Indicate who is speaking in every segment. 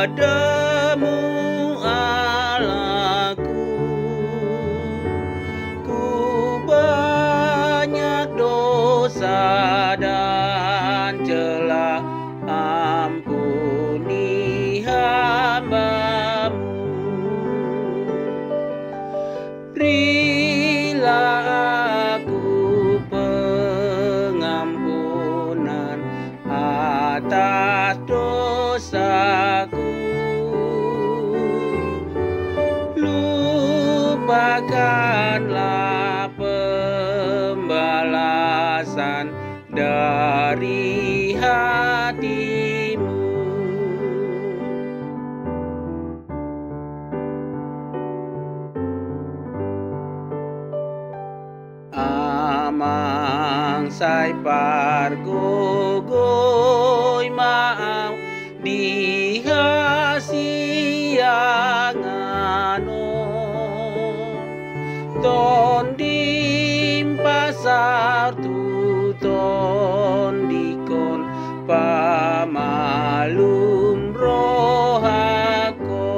Speaker 1: padamu Allahku. Ku banyak dosa dan celah, ampuni hamba-Mu. Berilah aku pengampunan atas dosaku. Lupakanlah pembalasan dari hati-Mu. Amang sai pargogoi maau di hasiangano ton dim pasar tu ton dikon pamalum rohako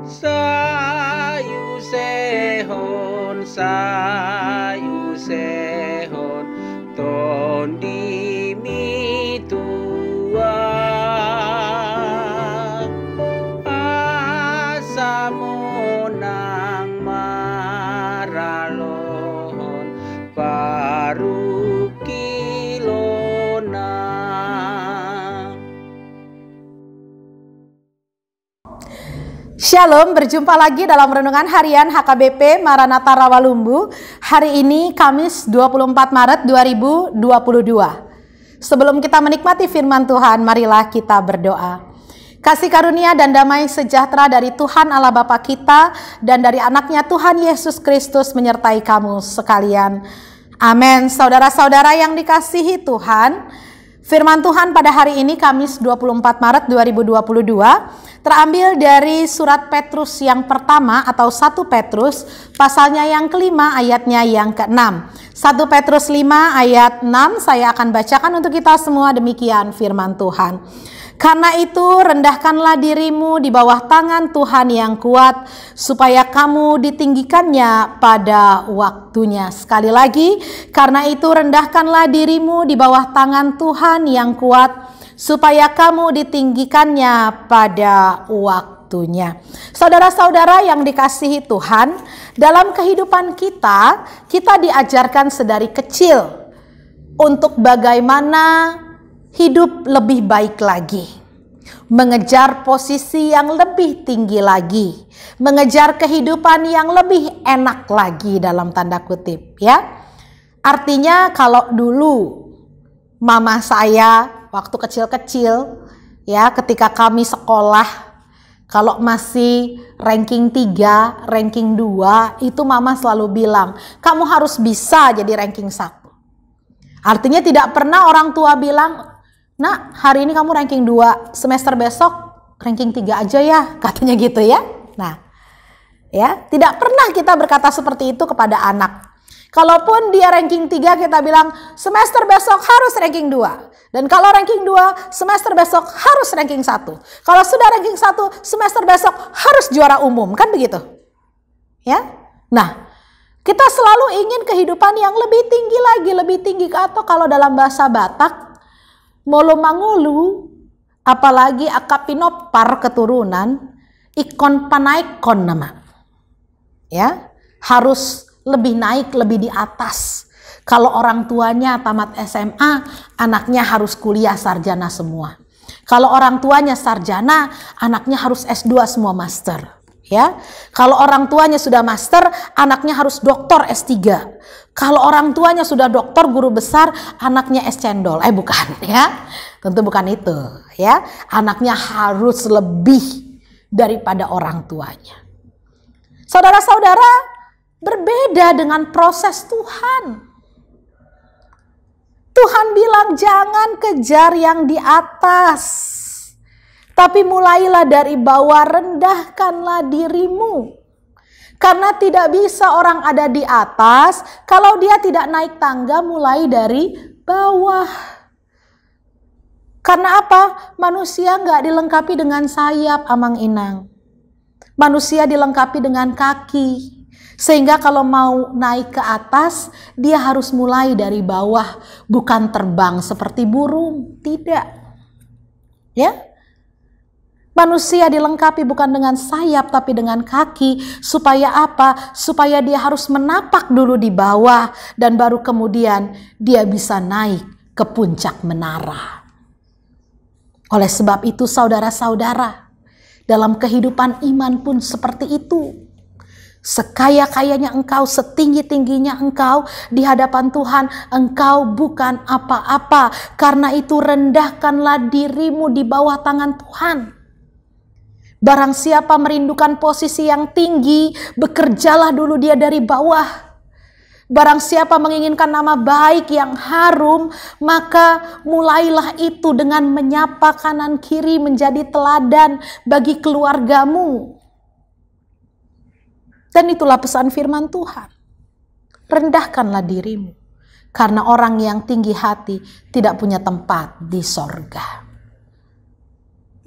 Speaker 1: sayu sehon ton dimi tua asamonang maralohon parukilona.
Speaker 2: Shalom, berjumpa lagi dalam Renungan Harian HKBP Maranatha Rawalumbu. Hari ini Kamis 24 Maret 2022. Sebelum kita menikmati firman Tuhan, marilah kita berdoa. Kasih karunia dan damai sejahtera dari Tuhan Allah Bapa kita dan dari anaknya Tuhan Yesus Kristus menyertai kamu sekalian. Amin. Saudara-saudara yang dikasihi Tuhan, firman Tuhan pada hari ini Kamis 24 Maret 2022 terambil dari surat Petrus yang pertama atau 1 Petrus pasalnya yang kelima ayatnya yang ke-6. 1 Petrus 5 ayat 6 saya akan bacakan untuk kita semua, demikian firman Tuhan. Karena itu rendahkanlah dirimu di bawah tangan Tuhan yang kuat, supaya kamu ditinggikannya pada waktunya. Sekali lagi, karena itu rendahkanlah dirimu di bawah tangan Tuhan yang kuat, supaya kamu ditinggikannya pada waktunya. Saudara-saudara yang dikasihi Tuhan, dalam kehidupan kita diajarkan sedari kecil untuk bagaimana hidup lebih baik lagi, mengejar posisi yang lebih tinggi lagi, mengejar kehidupan yang lebih enak lagi dalam tanda kutip, ya. Artinya kalau dulu mama saya waktu kecil-kecil, ya, ketika kami sekolah, kalau masih ranking 3, ranking 2, itu mama selalu bilang, kamu harus bisa jadi ranking 1. Artinya tidak pernah orang tua bilang, nah, hari ini kamu ranking 2, semester besok ranking 3 aja ya, katanya gitu ya. Nah, ya, tidak pernah kita berkata seperti itu kepada anak. Kalaupun dia ranking 3, kita bilang semester besok harus ranking 2. Dan kalau ranking 2, semester besok harus ranking 1. Kalau sudah ranking 1, semester besok harus juara umum, kan begitu? Ya. Nah, kita selalu ingin kehidupan yang lebih tinggi lagi, lebih tinggi, atau kalau dalam bahasa Batak, molo mangulu, apalagi akapinopar keturunan, ikon panaikon nama. Ya, harus lebih naik, lebih di atas. Kalau orang tuanya tamat SMA, anaknya harus kuliah sarjana semua. Kalau orang tuanya sarjana, anaknya harus S2 semua master. Ya, kalau orang tuanya sudah master, anaknya harus doktor S3. Kalau orang tuanya sudah doktor guru besar, anaknya es cendol. Bukan ya. Tentu bukan itu, ya. Anaknya harus lebih daripada orang tuanya. Saudara-saudara, berbeda dengan proses Tuhan. Tuhan bilang jangan kejar yang di atas, tapi mulailah dari bawah, rendahkanlah dirimu. Karena tidak bisa orang ada di atas kalau dia tidak naik tangga mulai dari bawah. Karena apa? Manusia nggak dilengkapi dengan sayap, amang-inang. Manusia dilengkapi dengan kaki. Sehingga kalau mau naik ke atas, dia harus mulai dari bawah. Bukan terbang seperti burung. Tidak. Ya? Manusia dilengkapi bukan dengan sayap tapi dengan kaki. Supaya apa? Supaya dia harus menapak dulu di bawah. Dan baru kemudian dia bisa naik ke puncak menara. Oleh sebab itu saudara-saudara, dalam kehidupan iman pun seperti itu. Sekaya-kayanya engkau, setinggi-tingginya engkau di hadapan Tuhan, engkau bukan apa-apa. Karena itu rendahkanlah dirimu di bawah tangan Tuhan. Barang siapa merindukan posisi yang tinggi, bekerjalah dulu dia dari bawah. Barang siapa menginginkan nama baik yang harum, maka mulailah itu dengan menyapa kanan kiri menjadi teladan bagi keluargamu. Dan itulah pesan firman Tuhan. Rendahkanlah dirimu, karena orang yang tinggi hati tidak punya tempat di sorga.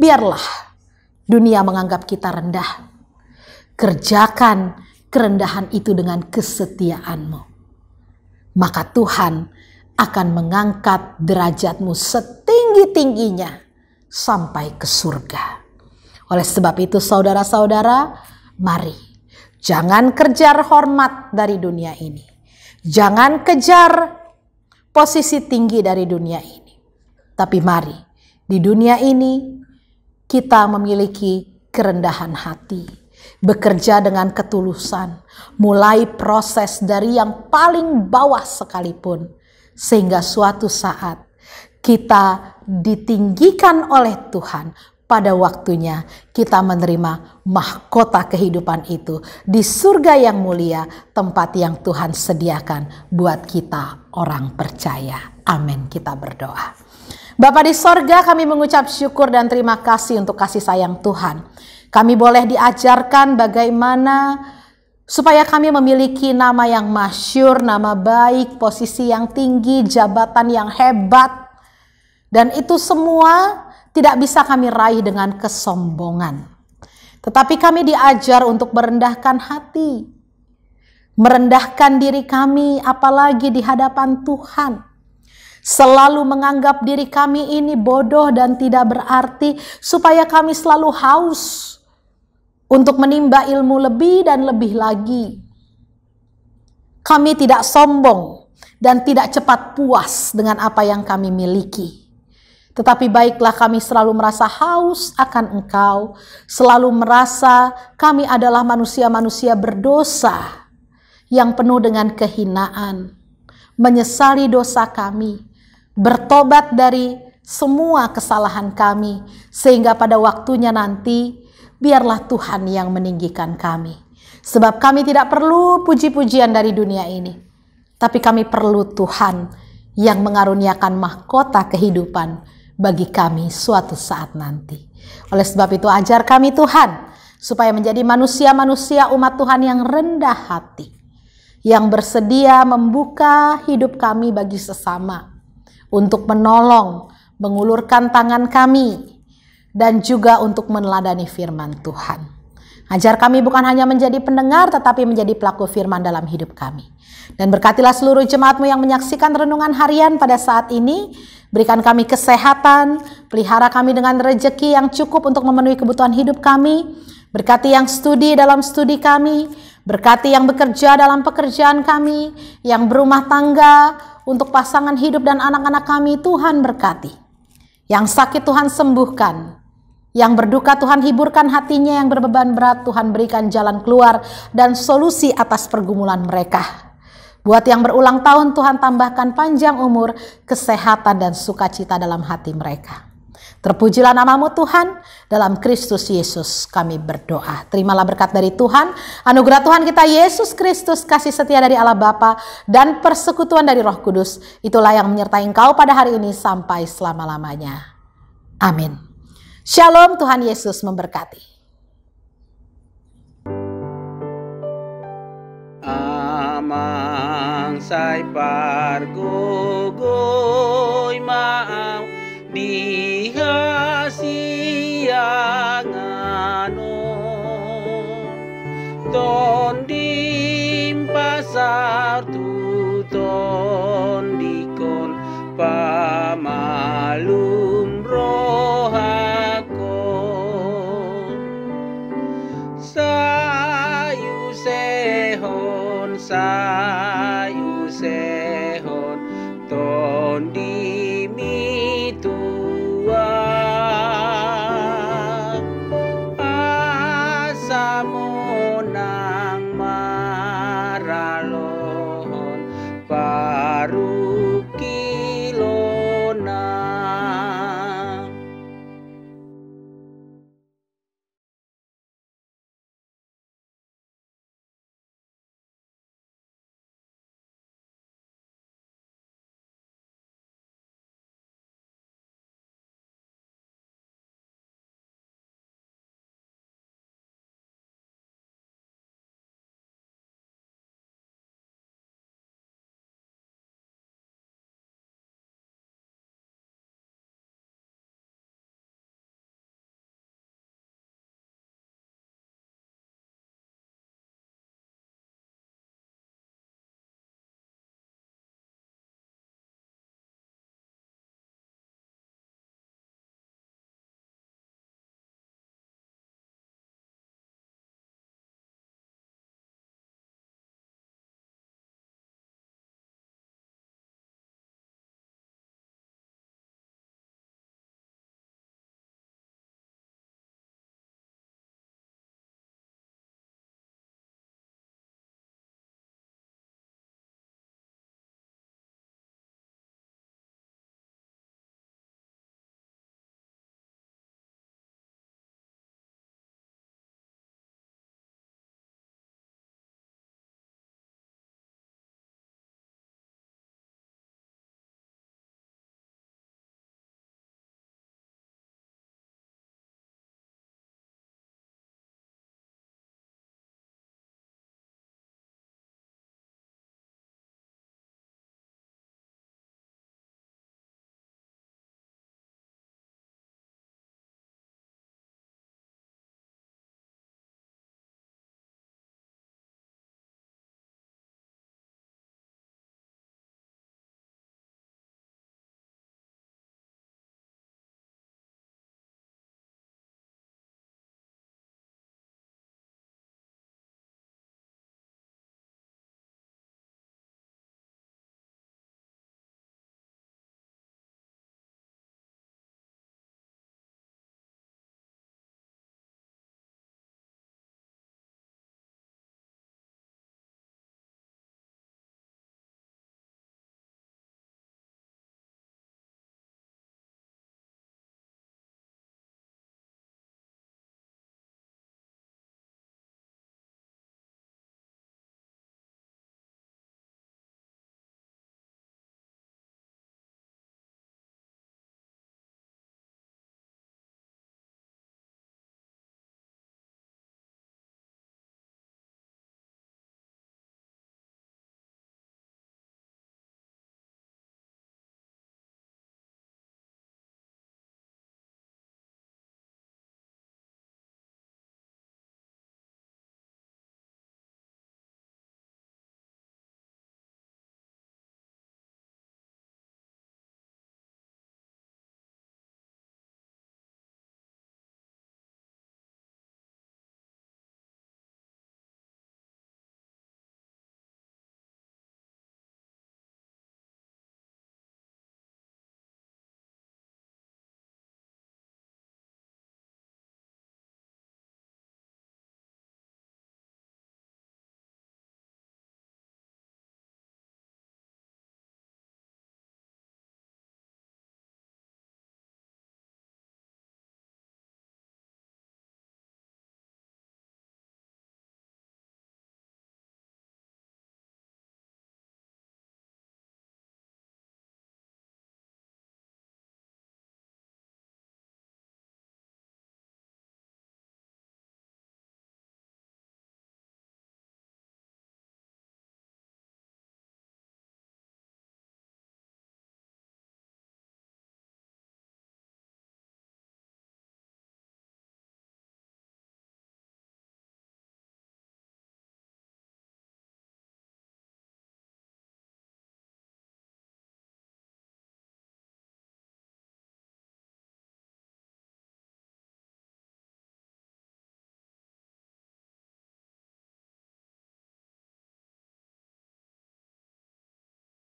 Speaker 2: Biarlah dunia menganggap kita rendah. Kerjakan kerendahan itu dengan kesetiaanmu. Maka Tuhan akan mengangkat derajatmu setinggi-tingginya sampai ke surga. Oleh sebab itu saudara-saudara, mari jangan kejar hormat dari dunia ini. Jangan kejar posisi tinggi dari dunia ini. Tapi mari di dunia ini kita memiliki kerendahan hati. Bekerja dengan ketulusan, mulai proses dari yang paling bawah sekalipun, sehingga suatu saat kita ditinggikan oleh Tuhan. Pada waktunya kita menerima mahkota kehidupan itu di surga yang mulia, tempat yang Tuhan sediakan buat kita orang percaya. Amin. Kita berdoa. Bapa di sorga, kami mengucap syukur dan terima kasih untuk kasih sayang Tuhan. Kami boleh diajarkan bagaimana supaya kami memiliki nama yang masyhur, nama baik, posisi yang tinggi, jabatan yang hebat. Dan itu semua tidak bisa kami raih dengan kesombongan. Tetapi kami diajar untuk merendahkan hati. Merendahkan diri kami apalagi di hadapan Tuhan. Selalu menganggap diri kami ini bodoh dan tidak berarti, supaya kami selalu haus untuk menimba ilmu lebih dan lebih lagi. Kami tidak sombong dan tidak cepat puas dengan apa yang kami miliki. Tetapi baiklah kami selalu merasa haus akan Engkau, selalu merasa kami adalah manusia-manusia berdosa yang penuh dengan kehinaan, menyesali dosa kami, bertobat dari semua kesalahan kami, sehingga pada waktunya nanti biarlah Tuhan yang meninggikan kami. Sebab kami tidak perlu puji-pujian dari dunia ini, tapi kami perlu Tuhan yang mengaruniakan mahkota kehidupan bagi kami suatu saat nanti. Oleh sebab itu ajar kami Tuhan, supaya menjadi manusia-manusia umat Tuhan yang rendah hati, yang bersedia membuka hidup kami bagi sesama, untuk menolong, mengulurkan tangan kami, dan juga untuk meneladani firman Tuhan. Ajar kami bukan hanya menjadi pendengar, tetapi menjadi pelaku firman dalam hidup kami. Dan berkatilah seluruh jemaat-Mu yang menyaksikan renungan harian pada saat ini. Berikan kami kesehatan, pelihara kami dengan rezeki yang cukup untuk memenuhi kebutuhan hidup kami. Berkati yang studi dalam studi kami, berkati yang bekerja dalam pekerjaan kami, yang berumah tangga untuk pasangan hidup dan anak-anak kami, Tuhan berkati. Yang sakit Tuhan sembuhkan. Yang berduka Tuhan hiburkan hatinya, yang berbeban berat Tuhan berikan jalan keluar dan solusi atas pergumulan mereka. Buat yang berulang tahun Tuhan tambahkan panjang umur, kesehatan dan sukacita dalam hati mereka. Terpujilah nama-Mu Tuhan, dalam Kristus Yesus kami berdoa. Terimalah berkat dari Tuhan, anugerah Tuhan kita Yesus Kristus, kasih setia dari Allah Bapa, dan persekutuan dari Roh Kudus. Itulah yang menyertai engkau pada hari ini sampai selama-lamanya. Amin. Shalom, Tuhan Yesus memberkati.
Speaker 1: Amang sai pargogoy maaw di ton dim pasal